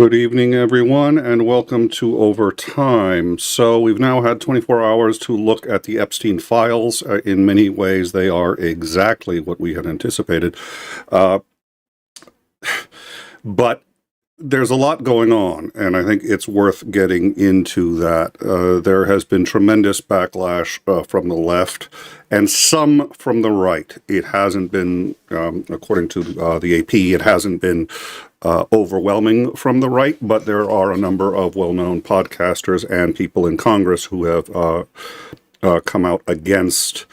Good evening, everyone, and welcome to Overtime. So we've now had 24 hours to look at the Epstein files. In many ways, they are exactly what we had anticipated. But there's a lot going on, and I think it's worth getting into that. There has been tremendous backlash from the left and some from the right. It hasn't been, according to the AP, it hasn't been overwhelming from the right, but there are a number of well-known podcasters and people in Congress who have come out against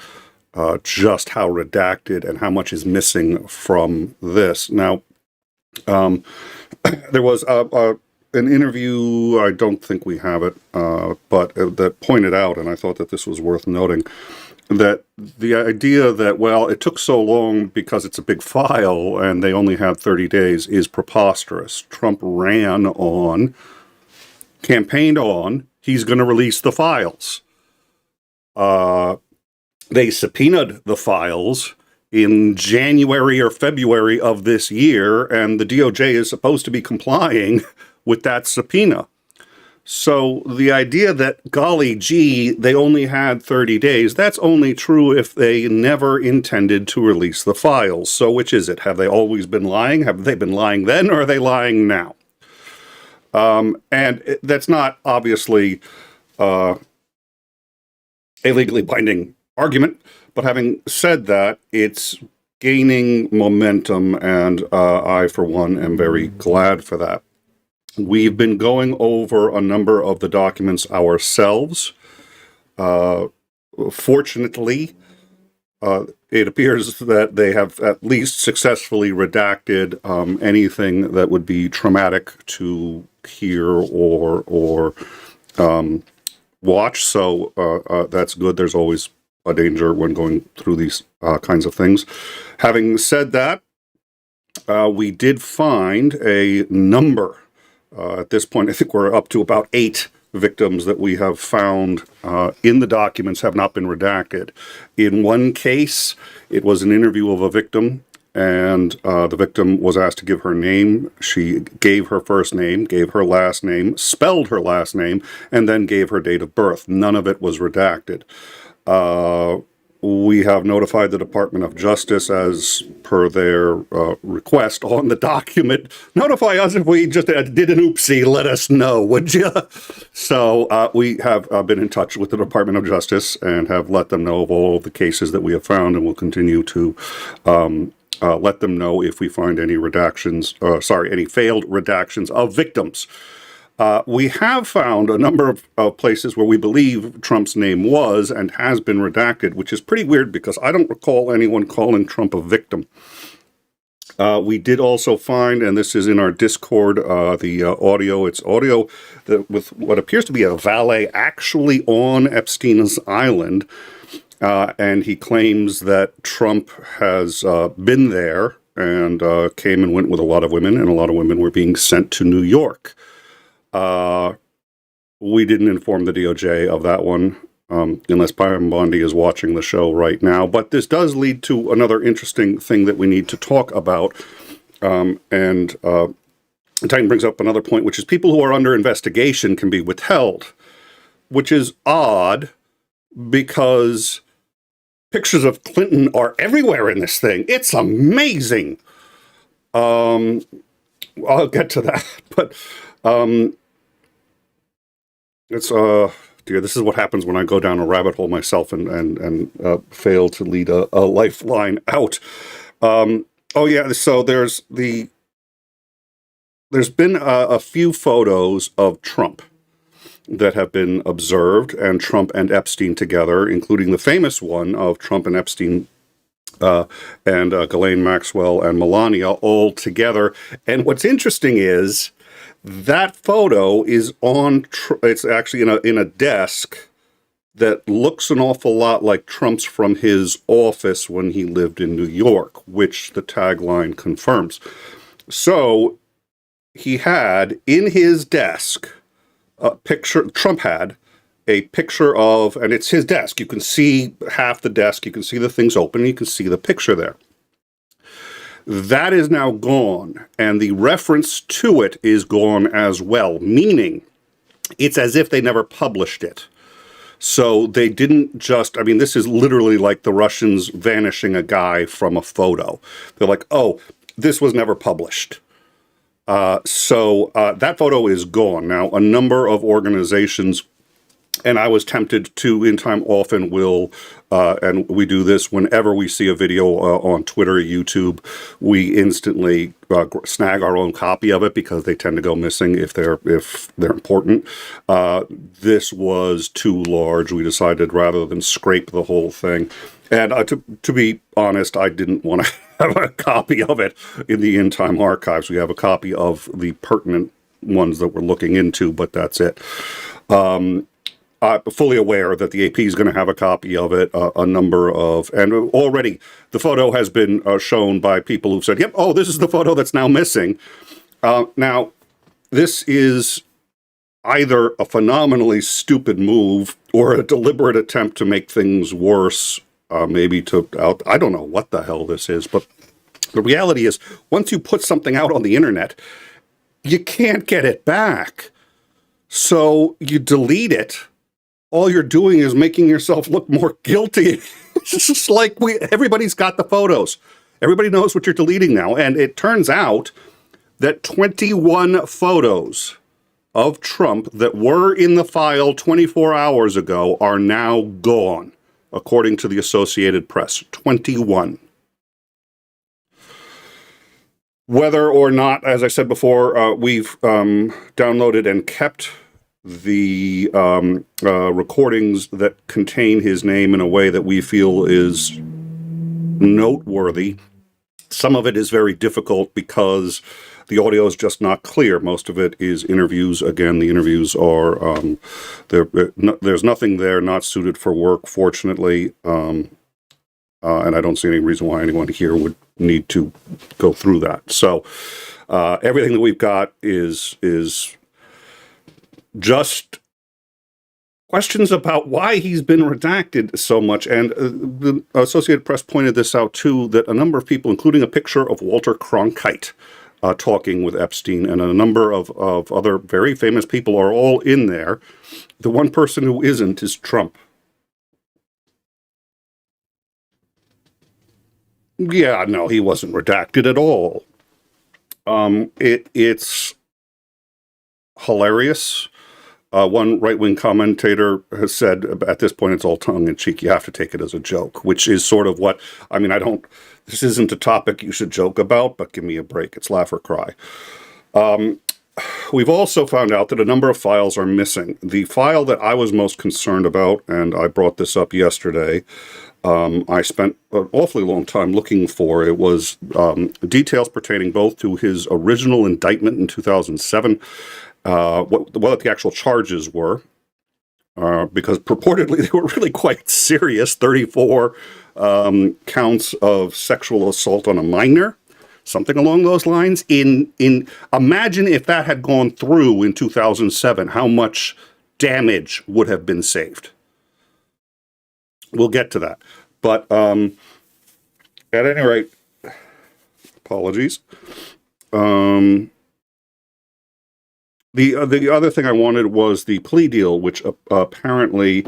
just how redacted and how much is missing from this. Now, there was an interview, I don't think we have it, but that pointed out, and I thought that this was worth noting, that the idea that, well, it took so long because it's a big file and they only had 30 days is preposterous. Trump campaigned on, he's going to release the files. They subpoenaed the files in January or February of this year, and the DOJ is supposed to be complying with that subpoena. So the idea that, golly gee, they only had 30 days, that's only true if they never intended to release the files. So which is it? Have they always been lying? Have they been lying then, or are they lying now? And that's not obviously a legally binding argument, but having said that, it's gaining momentum, and I, for one, am very glad for that. We've been going over a number of the documents ourselves. Fortunately, it appears that they have at least successfully redacted anything that would be traumatic to hear or watch. So that's good. There's always a danger when going through these kinds of things. Having said that, we did find a number. At this point, I think we're up to about 8 victims that we have found in the documents have not been redacted. In one case, it was an interview of a victim, and the victim was asked to give her name. She gave her first name, gave her last name, spelled her last name, and then gave her date of birth. None of it was redacted. We have notified the Department of Justice as per their request on the document. Notify us if we just did an oopsie, let us know, would you? So we have been in touch with the Department of Justice and have let them know of all of the cases that we have found, and we'll continue to let them know if we find any any failed redactions of victims. We have found a number of places where we believe Trump's name was and has been redacted, which is pretty weird because I don't recall anyone calling Trump a victim. We did also find, and this is in our Discord, the audio. It's audio with what appears to be a valet actually on Epstein's island, and he claims that Trump has been there and came and went with a lot of women, and a lot of women were being sent to New York. We didn't inform the DOJ of that one, unless Pam Bondi is watching the show right now. But this does lead to another interesting thing that we need to talk about. And Titan brings up another point, which is people who are under investigation can be withheld, which is odd because pictures of Clinton are everywhere in this thing. It's amazing. I'll get to that, but it's dear, this is what happens when I go down a rabbit hole myself and fail to lead a lifeline out. Oh yeah, so there's been a few photos of Trump that have been observed, and Trump and Epstein together, including the famous one of Trump and Epstein and Ghislaine Maxwell and Melania all together. And what's interesting is that photo is it's actually in a desk that looks an awful lot like Trump's from his office when he lived in New York, which the tagline confirms. So he had in his desk a picture, Trump had a picture of, and it's his desk. You can see half the desk, you can see the things open, you can see the picture there. That is now gone, and the reference to it is gone as well, meaning it's as if they never published it. So they didn't just, I mean, this is literally like the Russians vanishing a guy from a photo. They're like, oh, this was never published. So that photo is gone. Now, a number of organizations, and I was tempted to, in time often will, and we do this whenever we see a video on Twitter, YouTube, we instantly snag our own copy of it because they tend to go missing if they're important. This was too large. We decided rather than scrape the whole thing. And to be honest, I didn't want to have a copy of it in the in-time archives. We have a copy of the pertinent ones that we're looking into, but that's it. Fully aware that the AP is going to have a copy of it, a number of, and already the photo has been shown by people who've said, yep, oh, this is the photo that's now missing. Now, this is either a phenomenally stupid move or a deliberate attempt to make things worse, maybe I don't know what the hell this is, but the reality is once you put something out on the internet, you can't get it back. So you delete it. All you're doing is making yourself look more guilty. It's just like everybody's got the photos. Everybody knows what you're deleting now. And it turns out that 21 photos of Trump that were in the file 24 hours ago are now gone, according to the Associated Press. 21. Whether or not, as I said before, we've downloaded and kept the recordings that contain his name in a way that we feel is noteworthy. Some of it is very difficult because the audio is just not clear. Most of it is interviews. Again, the interviews are, there's nothing there not suited for work, fortunately. And I don't see any reason why anyone here would need to go through that. So everything that we've got is just questions about why he's been redacted so much. And the Associated Press pointed this out too, that a number of people, including a picture of Walter Cronkite talking with Epstein, and a number of other very famous people are all in there. The one person who isn't is Trump. Yeah, no, he wasn't redacted at all. It's hilarious. One right-wing commentator has said, at this point, it's all tongue-in-cheek. You have to take it as a joke, which is sort of what, I mean, this isn't a topic you should joke about, but give me a break. It's laugh or cry. We've also found out that a number of files are missing. The file that I was most concerned about, and I brought this up yesterday, I spent an awfully long time looking for. It was details pertaining both to his original indictment in 2007, what the actual charges were, because purportedly they were really quite serious, 34 counts of sexual assault on a minor, something along those lines. Imagine if that had gone through in 2007, how much damage would have been saved. We'll get to that. But at any rate, apologies. The other thing I wanted was the plea deal, which apparently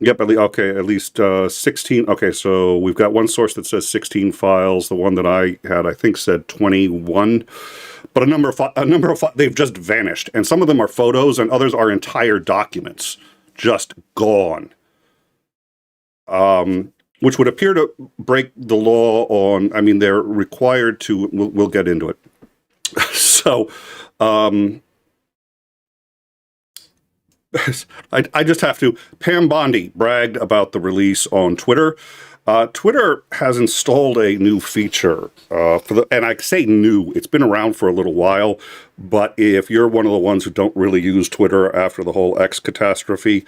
yep, at least 16. Okay, so we've got one source that says 16 files. The one that I had, I think, said 21. But a number of they've just vanished, and some of them are photos, and others are entire documents just gone. Which would appear to break the law on. I mean, they're required to. We'll get into it. So. I just have to. Pam Bondi bragged about the release on Twitter. Twitter has installed a new feature and I say new, it's been around for a little while, but if you're one of the ones who don't really use Twitter after the whole X catastrophe,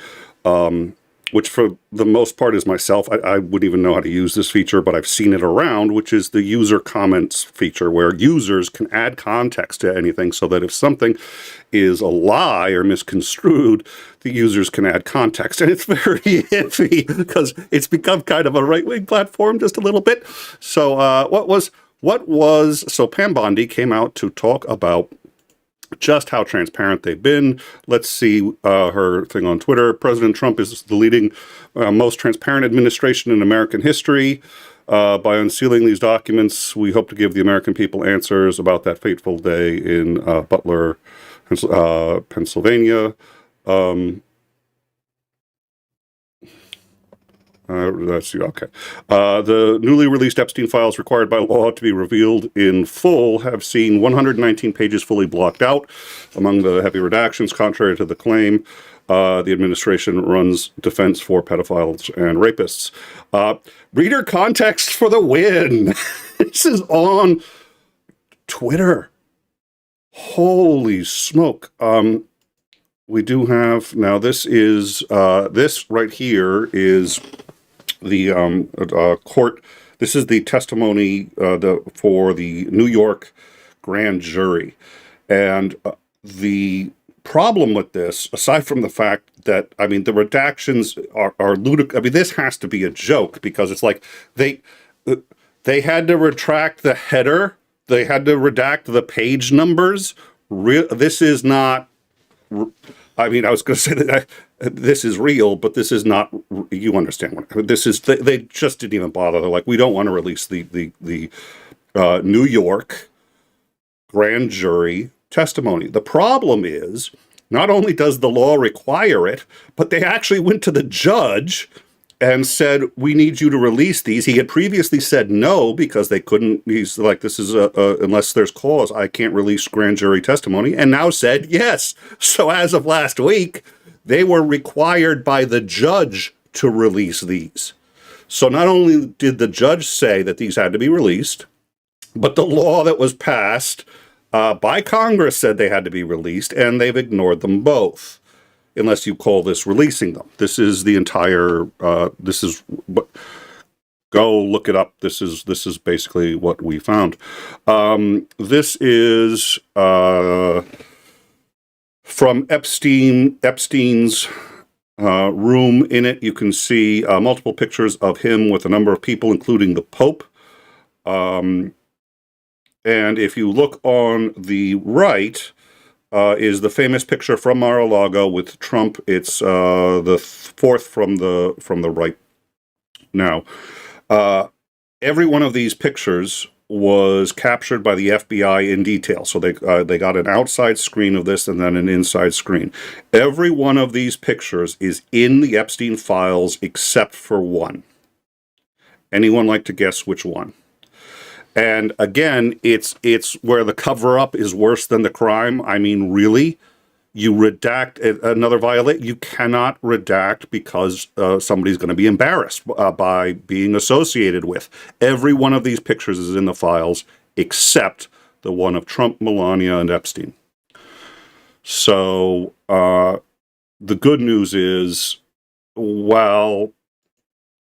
which for the most part is myself. I wouldn't even know how to use this feature, but I've seen it around, which is the user comments feature, where users can add context to anything so that if something is a lie or misconstrued, the users can add context. And it's very iffy because it's become kind of a right-wing platform just a little bit. So so Pam Bondi came out to talk about just how transparent they've been. Let's see her thing on Twitter. President Trump is the leading, most transparent administration in American history. By unsealing these documents, we hope to give the American people answers about that fateful day in Butler, Pennsylvania. Let's see, okay. The newly released Epstein files required by law to be revealed in full have seen 119 pages fully blocked out among the heavy redactions. Contrary to the claim, the administration runs defense for pedophiles and rapists. Reader context for the win. This is on Twitter. Holy smoke. We do have, now this is, this right here is the court. This is the testimony for the New York grand jury. And the problem with this, aside from the fact that, I mean, the redactions are ludicrous. I mean, this has to be a joke because it's like they had to retract the header. They had to redact the page numbers. This is not, I mean, I was going to say that this is real, but this is not, you understand what, this is, they just didn't even bother. They're like, we don't want to release the New York grand jury testimony. The problem is, not only does the law require it, but they actually went to the judge and said, we need you to release these. He had previously said no because they couldn't. He's like, this is unless there's cause, I can't release grand jury testimony, and now said yes. So as of last week, they were required by the judge to release these. So not only did the judge say that these had to be released, but the law that was passed by Congress said they had to be released, and they've ignored them both. Unless you call this releasing them. This is the entire, this is what, go look it up. This is basically what we found. This is from Epstein's room. In it, you can see multiple pictures of him with a number of people, including the Pope. And if you look on the right, is the famous picture from Mar-a-Lago with Trump. It's the fourth from the right. Now, every one of these pictures was captured by the FBI in detail. So they got an outside screen of this and then an inside screen. Every one of these pictures is in the Epstein files except for one. Anyone like to guess which one? And again, it's where the cover-up is worse than the crime. I mean, really? You redact another violation. You cannot redact because somebody's going to be embarrassed by being associated with. Every one of these pictures is in the files except the one of Trump, Melania, and Epstein. So the good news is, well,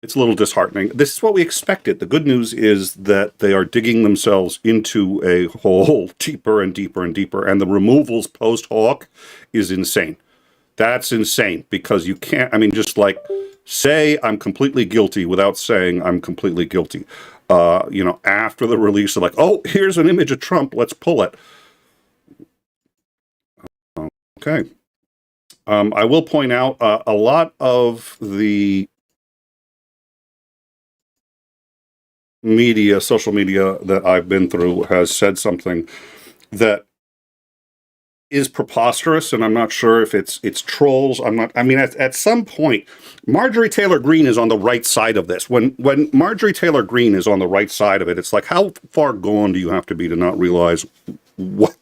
it's a little disheartening. This is what we expected. The good news is that they are digging themselves into a hole deeper and deeper and deeper, and the removals post hoc is insane. That's insane because you can't, I mean, just like say I'm completely guilty without saying I'm completely guilty. You know, after the release, they're like, oh, here's an image of Trump, let's pull it. Okay. I will point out a lot of the media, social media that I've been through has said something that is preposterous, and I'm not sure if it's trolls. I mean, at some point, Marjorie Taylor Greene is on the right side of this. When Marjorie Taylor Greene is on the right side of it, it's like, how far gone do you have to be to not realize what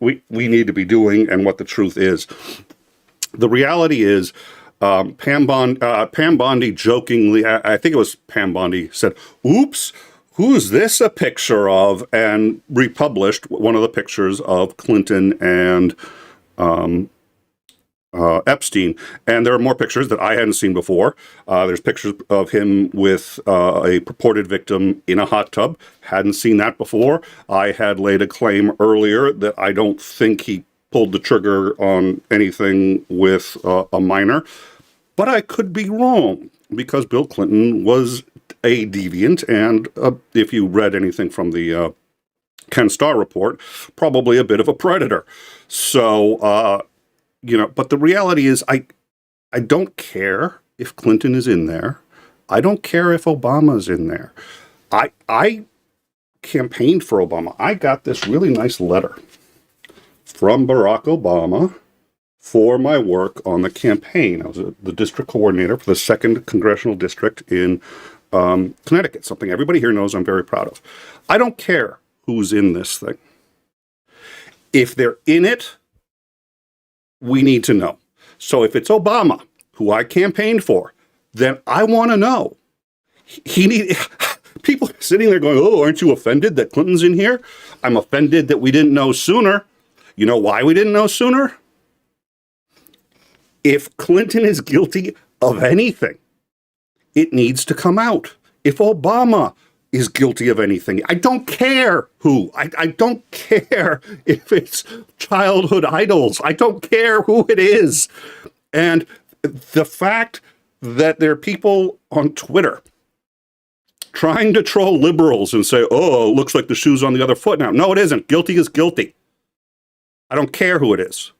we need to be doing and what the truth is? The reality is, Pam Bondi jokingly, I think it was Pam Bondi, said, oops, who's this a picture of? And republished one of the pictures of Clinton and Epstein. And there are more pictures that I hadn't seen before. There's pictures of him with a purported victim in a hot tub. Hadn't seen that before. I had laid a claim earlier that I don't think he pulled the trigger on anything with a minor. But I could be wrong, because Bill Clinton was a deviant, and if you read anything from the Ken Starr report, probably a bit of a predator. So, but the reality is I don't care if Clinton is in there. I don't care if Obama's in there. I campaigned for Obama. I got this really nice letter from Barack Obama for my work on the campaign. I was the district coordinator for the 2nd Congressional District in Connecticut, something everybody here knows I'm very proud of. I don't care who's in this thing. If they're in it, we need to know. So if it's Obama, who I campaigned for, then I want to know. People are sitting there going, oh, aren't you offended that Clinton's in here? I'm offended that we didn't know sooner. You know why we didn't know sooner? If Clinton is guilty of anything, it needs to come out. If Obama is guilty of anything, I don't care who. I don't care if it's childhood idols. I don't care who it is. And the fact that there are people on Twitter trying to troll liberals and say, oh, it looks like the shoe's on the other foot now. No, it isn't. Guilty is guilty. I don't care who it is.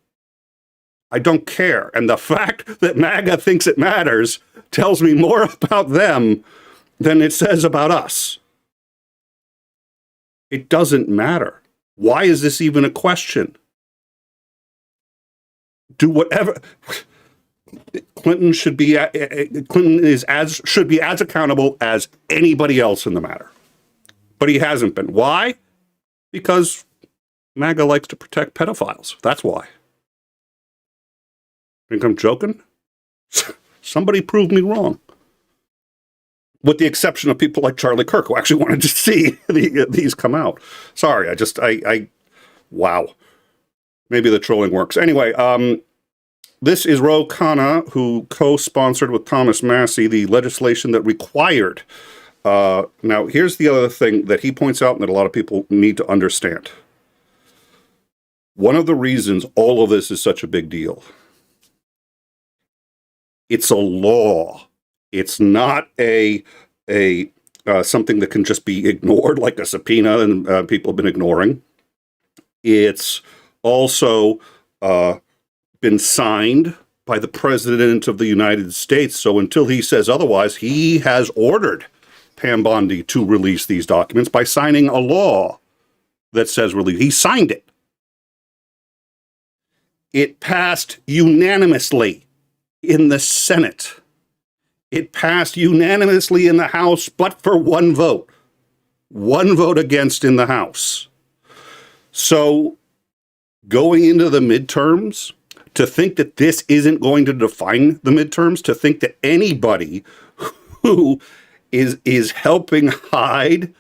I don't care. And the fact that MAGA thinks it matters tells me more about them than it says about us. It doesn't matter. Why is this even a question? Do whatever. Clinton should be should be as accountable as anybody else in the matter. But he hasn't been. Why? Because MAGA likes to protect pedophiles. That's why. Think I'm joking? Somebody proved me wrong. With the exception of people like Charlie Kirk, who actually wanted to see these come out. Sorry, wow. Maybe the trolling works. Anyway, this is 𝐍𝐤𝐜𝐚𝐬, who co-sponsored with Thomas Massie the legislation that required. Now, here's the other thing that he points out and that a lot of people need to understand. One of the reasons all of this is such a big deal, it's a law. It's not something that can just be ignored like a subpoena and people have been ignoring. It's also been signed by the President of the United States. So until he says otherwise, he has ordered Pam Bondi to release these documents by signing a law that says release. He signed it. It passed unanimously in the Senate. It passed unanimously in the House, but for one vote. One vote against in the House. So going into the midterms, to think that this isn't going to define the midterms, to think that anybody who is helping hide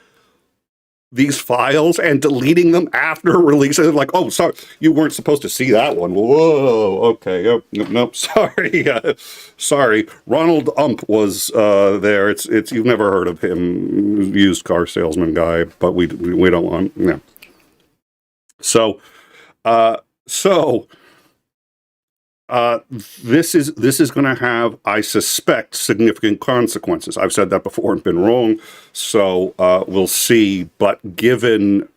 these files and deleting them after releasing them, like, oh, sorry, you weren't supposed to see that one. Whoa, okay, oh, nope, sorry, sorry. Ronald Ump was there. It's you've never heard of him, used car salesman guy, but we don't want, yeah. So this is going to have, I suspect, significant consequences. I've said that before and been wrong, so we'll see. But given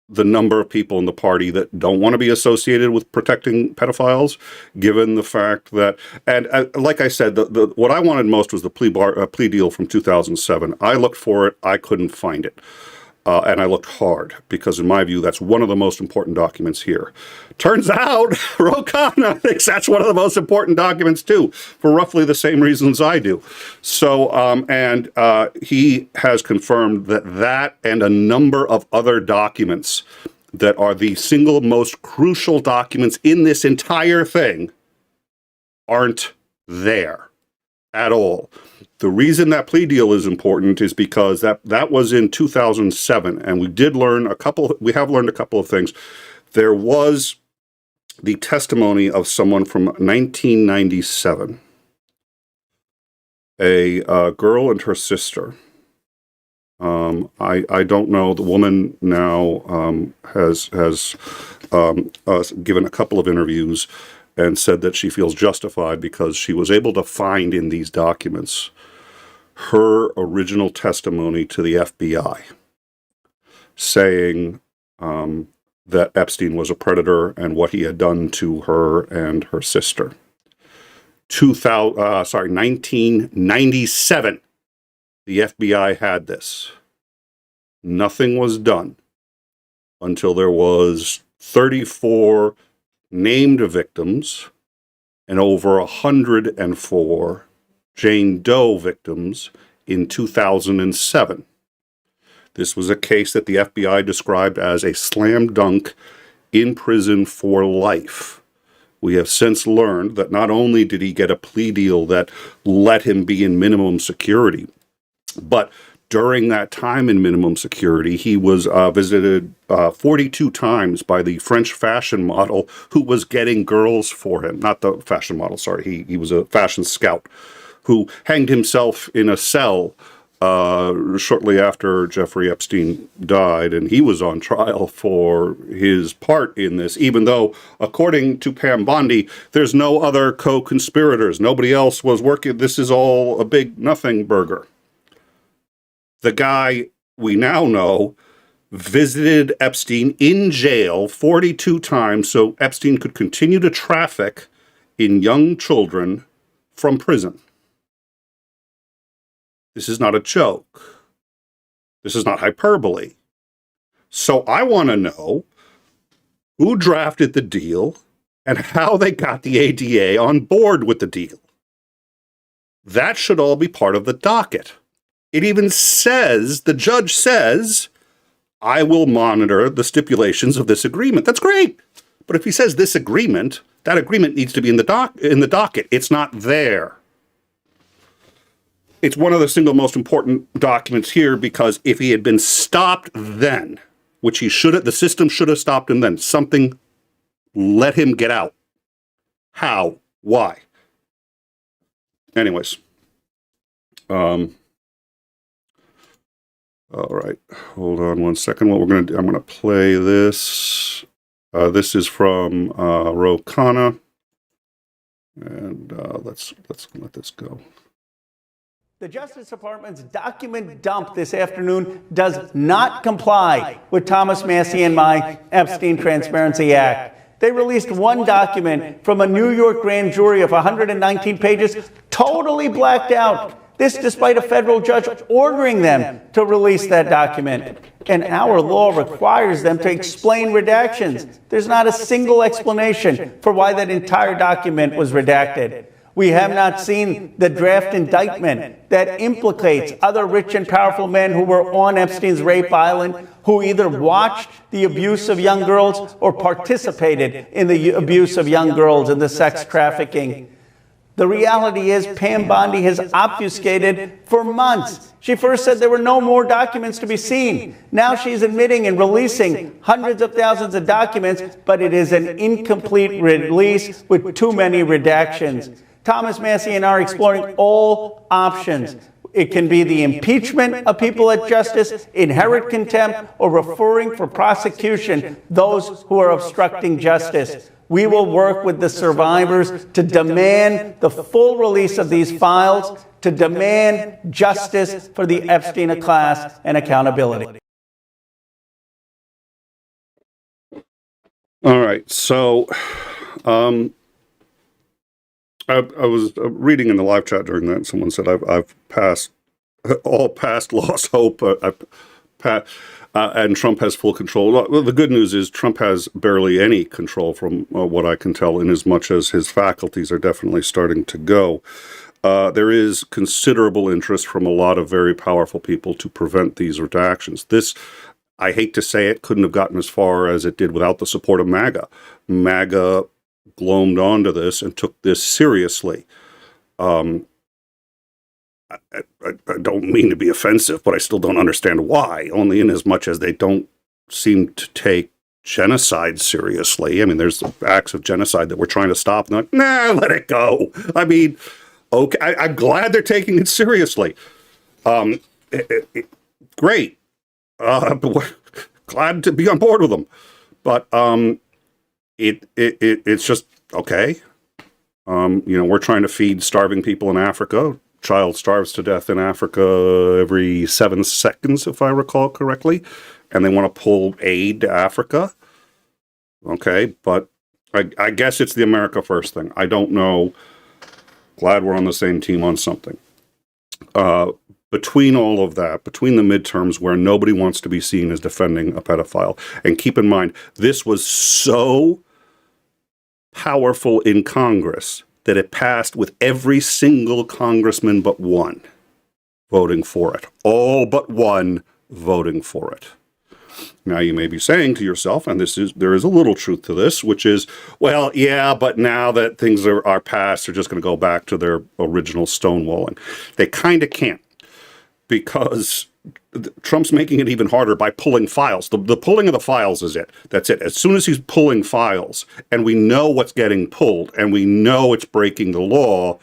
the number of people in the party that don't want to be associated with protecting pedophiles, given the fact that, and like I said, what I wanted most was the plea deal from 2007. I looked for it, I couldn't find it. And I looked hard, because in my view, that's one of the most important documents here. Turns out, 𝐍𝐤𝐜𝐚𝐬 thinks that's one of the most important documents too, for roughly the same reasons I do. So, he has confirmed that and a number of other documents that are the single most crucial documents in this entire thing aren't there at all. The reason that plea deal is important is because that was in 2007, and we have learned a couple of things. There was the testimony of someone from 1997, a girl and her sister. I don't know. The woman now has given a couple of interviews and said that she feels justified because she was able to find in these documents her original testimony to the FBI, saying that Epstein was a predator and what he had done to her and her sister. 1997, the FBI had this. Nothing was done until there was 34 named victims and over 104 Jane Doe victims in 2007. This was a case that the FBI described as a slam dunk, in prison for life. We have since learned that not only did he get a plea deal that let him be in minimum security, but during that time in minimum security, he was visited 42 times by the French fashion model who was getting girls for him. Not the fashion model, sorry. He was a fashion scout who hanged himself in a cell shortly after Jeffrey Epstein died, and he was on trial for his part in this, even though, according to Pam Bondi, there's no other co-conspirators. Nobody else was working. This is all a big nothing burger. The guy, we now know, visited Epstein in jail 42 times so Epstein could continue to traffic in young children from prison. This is not a joke. This is not hyperbole. So I want to know who drafted the deal and how they got the ADA on board with the deal. That should all be part of the docket. It even says, the judge says, I will monitor the stipulations of this agreement. That's great. But if he says this agreement, that agreement needs to be in the docket. It's not there. It's one of the single most important documents here because if he had been stopped then, which he should have, the system should have stopped him then, something let him get out. How? Why? Anyways. All right, hold on one second. What we're going to do, I'm going to play this. This is from Ro Khanna, and let's let this go. The Justice Department's document dump this afternoon does not comply with Thomas Massie and my Epstein Transparency Act. They released one document from a New York grand jury of 119 pages, totally blacked out. This despite a federal judge ordering them to release that document. And our law requires them to explain redactions. There's not a single explanation for why that entire document was redacted. We have not seen the draft indictment that implicates other rich and powerful men who were on Epstein's rape island, who either watched the abuse of young girls or participated in the abuse of young girls and the sex trafficking. The reality is Pam Bondi has obfuscated for months. She first said there were no more documents to be seen. Now she's admitting and releasing hundreds of thousands of documents, but it is an incomplete release with too many redactions. Thomas Massie and I are exploring all options. It can be the impeachment of people at justice, inherent contempt, or referring for prosecution those who are obstructing justice. We will work with the survivors to demand the full release of these files, to demand justice for the Epstein class and accountability. All right, so I was reading in the live chat during that, and someone said I've passed all past lost hope. And Trump has full control. Well, the good news is Trump has barely any control from what I can tell, in as much as his faculties are definitely starting to go. There is considerable interest from a lot of very powerful people to prevent these redactions. This, I hate to say it, couldn't have gotten as far as it did without the support of MAGA. MAGA glommed onto this and took this seriously. I don't mean to be offensive, but I still don't understand why, only in as much as they don't seem to take genocide seriously. I mean, there's acts of genocide that we're trying to stop. Not, nah, let it go. I mean, okay, I'm glad they're taking it seriously. Great. But we're glad to be on board with them. But it's just, okay. We're trying to feed starving people in Africa. Child starves to death in Africa every 7 seconds, if I recall correctly. And they want to pull aid to Africa. Okay, but I guess it's the America First thing. I don't know. Glad we're on the same team on something. Between all of that, between the midterms where nobody wants to be seen as defending a pedophile, and keep in mind, this was so powerful in Congress that it passed with every single congressman but one voting for it. All but one voting for it. Now you may be saying to yourself, and there is a little truth to this, which is, well, yeah, but now that things are passed, they're just going to go back to their original stonewalling. They kind of can't, because Trump's making it even harder by pulling files. The pulling of the files is it. That's it. As soon as he's pulling files, and we know what's getting pulled, and we know it's breaking the law,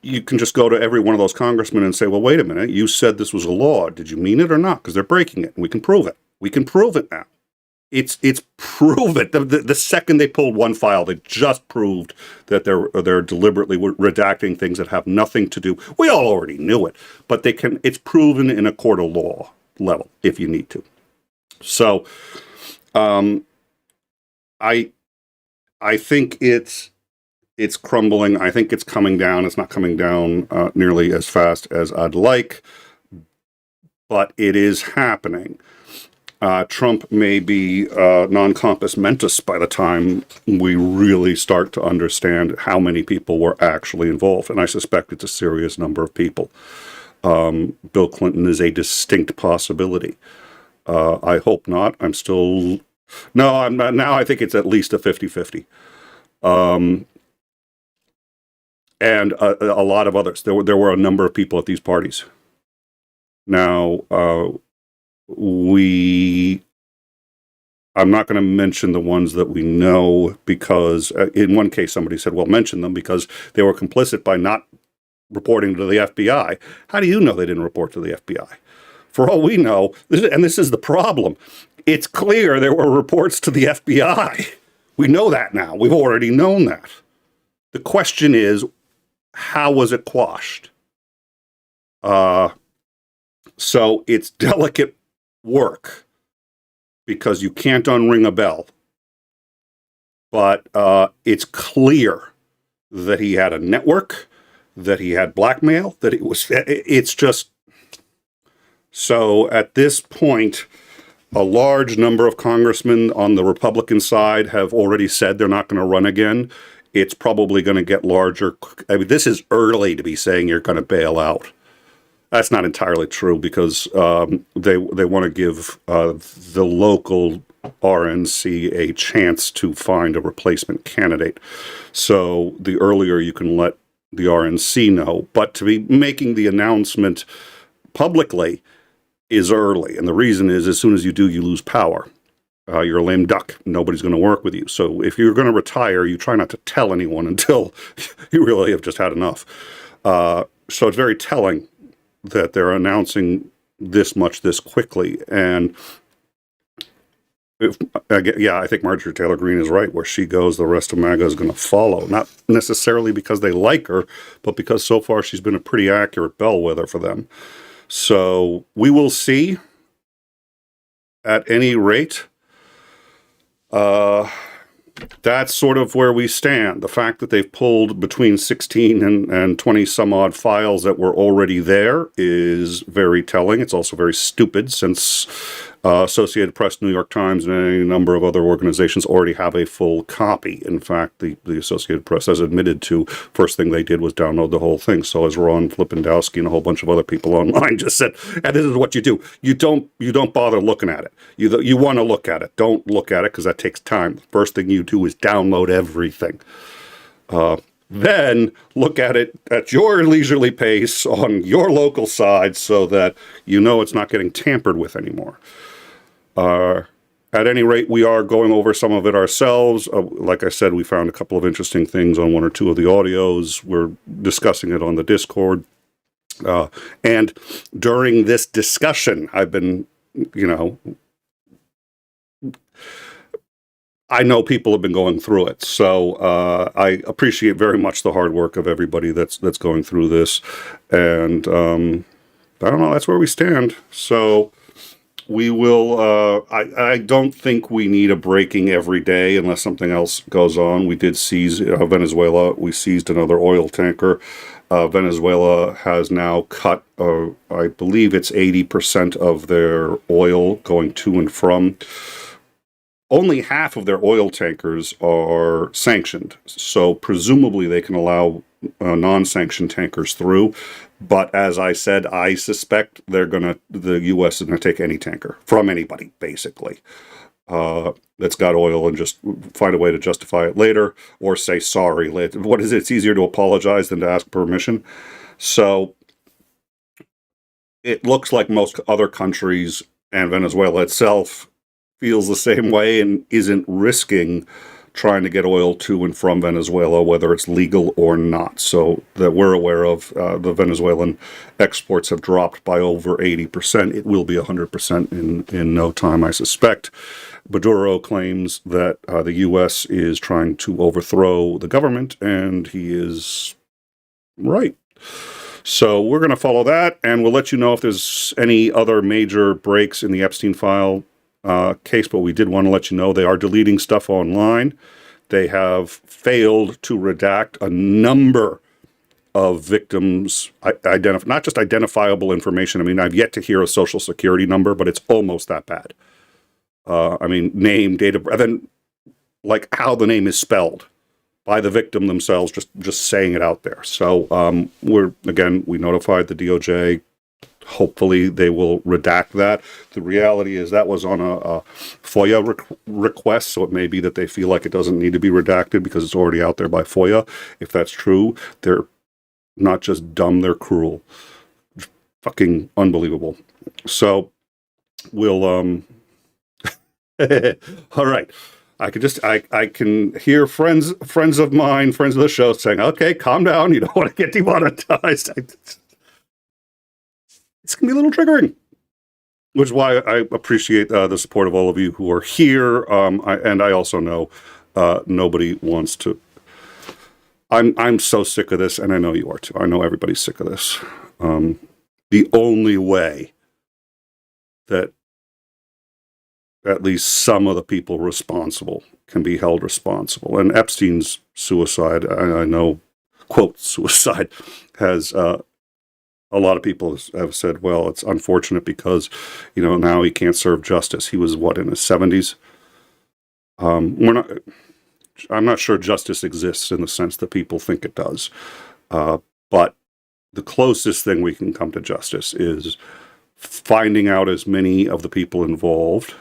you can just go to every one of those congressmen and say, well, wait a minute, you said this was a law. Did you mean it or not? Because they're breaking it, and we can prove it. We can prove it now. It's proven. The second they pulled one file, they just proved that they're deliberately redacting things that have nothing to do. We all already knew it, but they can. It's proven in a court of law level if you need to. So, I think it's crumbling. I think it's coming down. It's not coming down nearly as fast as I'd like, but it is happening. Trump may be non compos mentis by the time we really start to understand how many people were actually involved. And I suspect it's a serious number of people. Bill Clinton is a distinct possibility. I hope not. I'm not. Now I think it's at least a 50-50. And a lot of others. There were a number of people at these parties. Now, I'm not going to mention the ones that we know because in one case somebody said, well, mention them because they were complicit by not reporting to the FBI. How do you know they didn't report to the FBI? For all we know, and this is the problem, it's clear there were reports to the FBI. We know that now. We've already known that. The question is, how was it quashed? So it's delicate work because you can't unring a bell, but it's clear that he had a network, that he had blackmail, that it's just, so at this point, a large number of congressmen on the Republican side have already said they're not going to run again. It's probably going to get larger. I mean, this is early to be saying you're going to bail out. That's not entirely true because they want to give the local RNC a chance to find a replacement candidate. So the earlier you can let the RNC know, but to be making the announcement publicly is early. And the reason is as soon as you do, you lose power. You're a lame duck. Nobody's going to work with you. So if you're going to retire, you try not to tell anyone until you really have just had enough. So it's very telling that they're announcing this much this quickly. And I think Marjorie Taylor Greene is right. Where she goes, the rest of MAGA is going to follow. Not necessarily because they like her, but because so far she's been a pretty accurate bellwether for them. So we will see. At any rate, that's sort of where we stand. The fact that they've pulled between 16 and 20 some odd files that were already there is very telling. It's also very stupid since Associated Press, New York Times, and any number of other organizations already have a full copy. In fact, the Associated Press has admitted to first thing they did was download the whole thing. So as Ron Lipandowski and a whole bunch of other people online just said, and this is what you do. You don't bother looking at it. You want to look at it. Don't look at it because that takes time. The first thing you do is download everything. Then look at it at your leisurely pace on your local side so that you know it's not getting tampered with anymore. At any rate, we are going over some of it ourselves. Like I said, we found a couple of interesting things on one or two of the audios. We're discussing it on the Discord. And during this discussion, I've been, I know people have been going through it. So I appreciate very much the hard work of everybody that's going through this. And I don't know, that's where we stand. So we will, I don't think we need a breaking every day unless something else goes on. We did seize Venezuela. We seized another oil tanker. Venezuela has now cut, I believe it's 80% of their oil going to and from. Only half of their oil tankers are sanctioned. So presumably they can allow non-sanctioned tankers through. But as I said, I suspect the U.S. is going to take any tanker from anybody, basically, that's got oil and just find a way to justify it later or say sorry. What is it? It's easier to apologize than to ask permission. So it looks like most other countries and Venezuela itself feels the same way and isn't risking trying to get oil to and from Venezuela, whether it's legal or not. So that we're aware of, the Venezuelan exports have dropped by over 80%. It will be 100% in no time, I suspect. Maduro claims that the U.S. is trying to overthrow the government, and he is right. So we're going to follow that, and we'll let you know if there's any other major breaks in the Epstein file case, but we did want to let you know they are deleting stuff online. They have failed to redact a number of victims, not just identifiable information. I mean, I've yet to hear a social security number, but it's almost that bad. Name, date of birth, and like how the name is spelled by the victim themselves, just saying it out there. So we notified the DOJ. Hopefully they will redact that. The reality is that was on a FOIA request, so it may be that they feel like it doesn't need to be redacted because it's already out there by FOIA. If that's true, they're not just dumb, they're cruel. Fucking unbelievable. So we'll all right. I can hear friends of mine, friends of the show saying, okay, calm down, you don't want to get demonetized. It's going to be a little triggering, which is why I appreciate the support of all of you who are here. I also know nobody wants to. I'm so sick of this, and I know you are too. I know everybody's sick of this. The only way that at least some of the people responsible can be held responsible, and Epstein's suicide, I know, quote, suicide, has a lot of people have said, well, it's unfortunate because, now he can't serve justice. He was, in his 70s? I'm not sure justice exists in the sense that people think it does. But the closest thing we can come to justice is finding out as many of the people involved,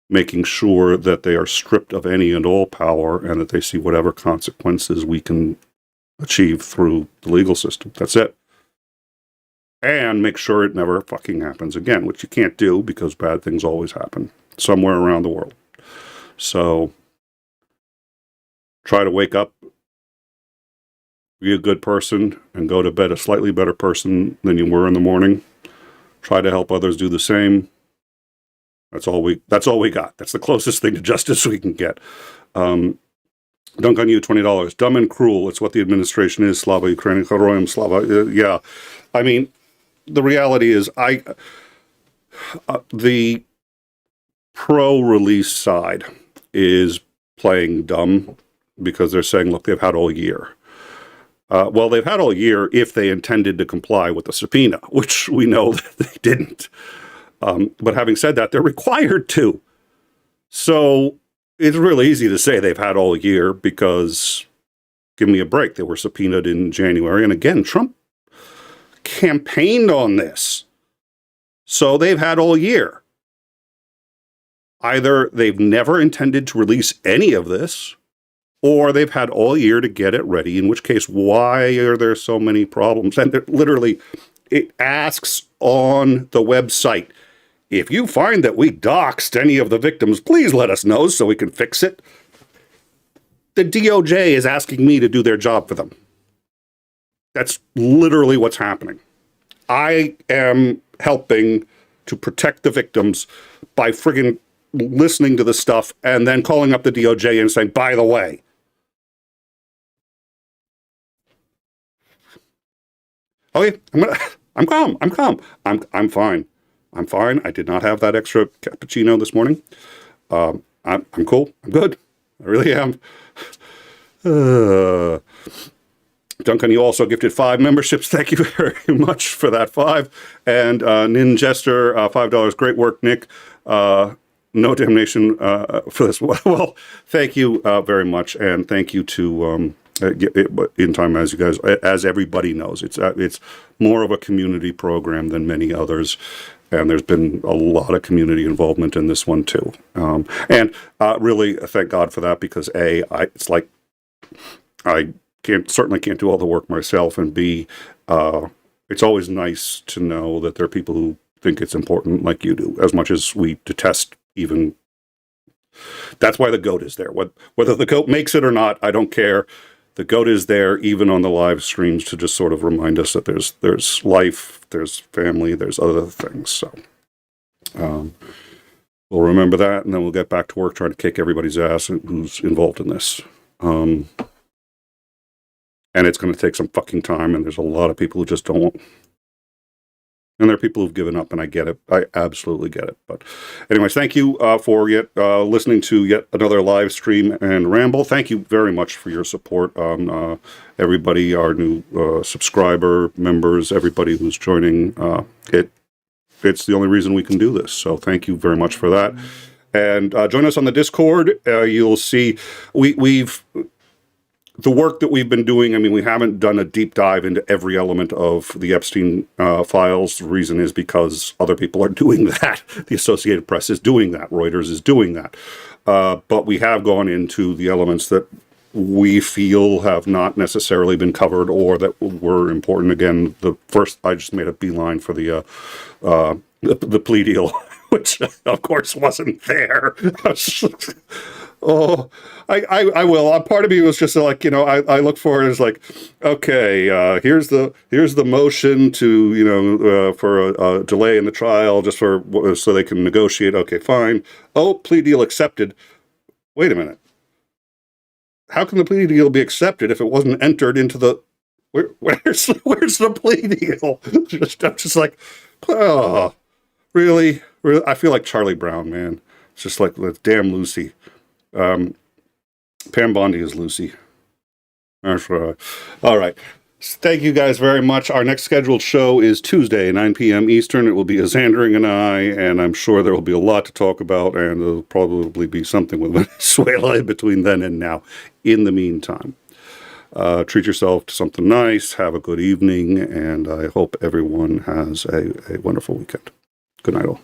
making sure that they are stripped of any and all power and that they see whatever consequences we can achieve through the legal system. That's it. And make sure it never fucking happens again, which you can't do because bad things always happen somewhere around the world. So try to wake up, be a good person, and go to bed a slightly better person than you were in the morning. Try to help others do the same. That's all we got. That's the closest thing to justice we can get. Dunk on you, $20. Dumb and cruel. It's what the administration is. Slava Ukraine, Heroyam Slava. Yeah. I mean, the reality is the pro-release side is playing dumb because they're saying, look, they've had all year. Well, they've had all year if they intended to comply with the subpoena, which we know that they didn't. But having said that, they're required to. So it's really easy to say they've had all year because, give me a break, they were subpoenaed in January. And again, Trump campaigned on this. So they've had all year. Either they've never intended to release any of this, or they've had all year to get it ready, in which case, why are there so many problems? And literally, it asks on the website, if you find that we doxed any of the victims, please let us know so we can fix it. The DOJ is asking me to do their job for them. That's literally what's happening. I am helping to protect the victims by friggin' listening to the stuff and then calling up the DOJ and saying, by the way, okay, I'm calm. I'm fine. I'm fine. I did not have that extra cappuccino this morning. I'm cool. I'm good. I really am. Duncan, you also gifted 5 memberships. Thank you very much for that 5. And Nin Jester, $5. Great work, Nick. No damnation for this. Well, thank you very much, and thank you to In Time, as you guys, as everybody knows, it's more of a community program than many others, and there's been a lot of community involvement in this one too. And really, thank God for that, because it's like I certainly can't do all the work myself, and B, it's always nice to know that there are people who think it's important like you do, as much as we detest even. That's why the GOAT is there. Whether the GOAT makes it or not, I don't care. The GOAT is there, even on the live streams, to just sort of remind us that there's life, there's family, there's other things. So we'll remember that, and then we'll get back to work trying to kick everybody's ass who's involved in this. And it's going to take some fucking time, and there's a lot of people who just don't. And there are people who've given up, and I get it. I absolutely get it. But anyways, thank you for listening to yet another live stream and ramble. Thank you very much for your support on everybody, our new subscriber, members, everybody who's joining. It's the only reason we can do this. So thank you very much for that. And join us on the Discord. You'll see we've... The work that we've been doing, I mean, we haven't done a deep dive into every element of the Epstein files. The reason is because other people are doing that. The Associated Press is doing that. Reuters is doing that. But we have gone into the elements that we feel have not necessarily been covered or that were important. Again, the first, I just made a beeline for the plea deal, which of course wasn't there. Oh, I will. Part of me was just like, I look for it as like, okay, here's the motion to, for a delay in the trial just so they can negotiate. Okay, fine. Oh, plea deal accepted. Wait a minute. How can the plea deal be accepted if it wasn't entered into the, where's the plea deal? I'm just like, oh, really? I feel like Charlie Brown, man. It's just like, damn Lucy. Pam Bondi is Lucy. That's right. All right. Thank you guys very much. Our next scheduled show is Tuesday, 9 p.m. Eastern. It will be Ksandring and I, and I'm sure there will be a lot to talk about, and there'll probably be something with Venezuela between then and now. In the meantime, treat yourself to something nice, have a good evening, and I hope everyone has a wonderful weekend. Good night all.